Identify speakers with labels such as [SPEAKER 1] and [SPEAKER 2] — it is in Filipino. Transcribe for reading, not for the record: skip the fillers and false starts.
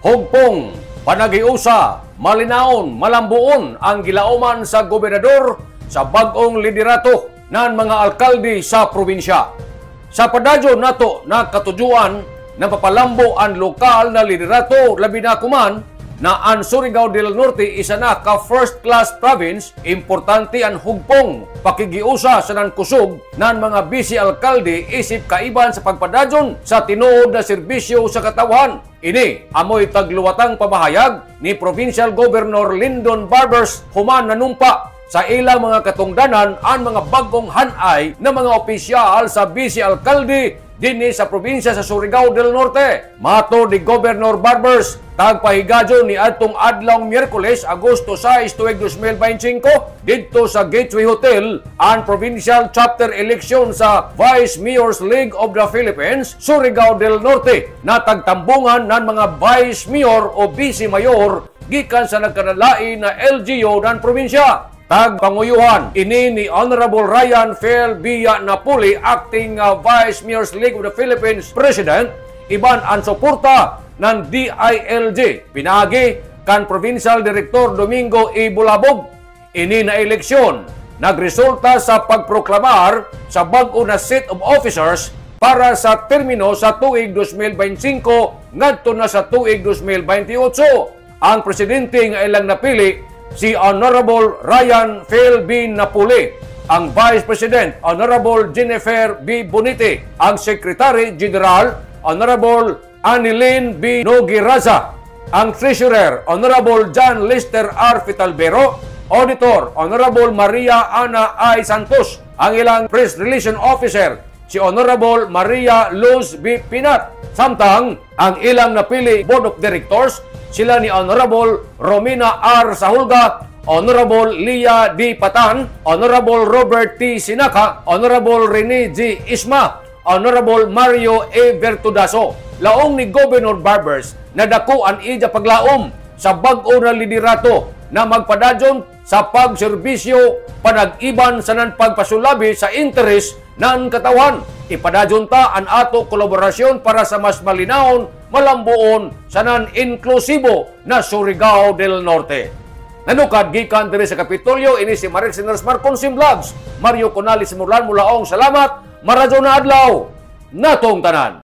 [SPEAKER 1] Hugpong, panagiusa, malinaon, malambuon ang gilauman sa gobernador sa bag-ong liderato ng mga alkalde sa probinsya. Sa padadyo nato na katujuan na papalambo ang lokal na liderato labi na kuman na ang Surigao del Norte isa na ka first class province, importante ang hugpong pakigiusa sa nankusog ng mga busy alkalde isip kaiban sa pagpadadyon sa tinuod na serbisyo sa katawan. Ini amoy tagluwatang pamahayag ni Provincial Governor Lyndon Barbers human nanumpa sa ilang mga katungdanan ang mga bagong hanay na mga opisyal sa busy alkalde dinhi sa probinsya sa Surigao del Norte. Mato ni Governor Barbers, tagpahigadyo ni adtong adlawng Miyerkules, Agosto 6, 2025, didto sa Gateway Hotel, ang provincial chapter election sa Vice Mayor's League of the Philippines, Surigao del Norte, na tagtambungan ng mga Vice Mayor o Vice Mayor gikan sa nagkanalain na LGU ng probinsya. Tagpanguyuhan ini ni Honorable Ryan Fel Villa Napoli, acting Vice Mayor's League of the Philippines President, iban ang suporta ng DILG. Pinagi kan Provincial Director Domingo E. Bulabog. Ini na eleksyon nagresulta sa pagproklamar sa bag-o na set of officers para sa termino sa tuig 2025 ngadto na sa tuig 2028. Ang presidente nga ilang napili si Honorable Ryan Fel B. Napoli, ang Vice President Honorable Jennifer B. Bonite, ang Secretary General Honorable Anilin B. Nogiraza, ang Treasurer Honorable John Lester R. Fitalbero, Auditor Honorable Maria Ana I. Santos, ang ilang Press Relation Officer si Honorable Maria Luz B. Pinat, samtang ang ilang napili Board of Directors sila ni Honorable Romina R. Sahulga, Honorable Lia D. Patan, Honorable Robert T. Sinaka, Honorable Rene G. Isma, Honorable Mario E. Vertudaso. Laong ni Governor Barbers na dako ang ija paglaom sa bag-o na liderato na magpadadyon sa pagserbisyo panag-iban sa pagpasulabi sa interes ng katawan. Ipadadyon ta ang ato kolaborasyon para sa mas malinaon, malambuon sa non-inklusibo na Surigao del Norte. Nanukad gikan diri sa Kapitolyo, ini si Marek Sinners Marconsim Vlogs. Mario Conali Simulan Mulaong, salamat, maradyo na adlaw, natong tanan.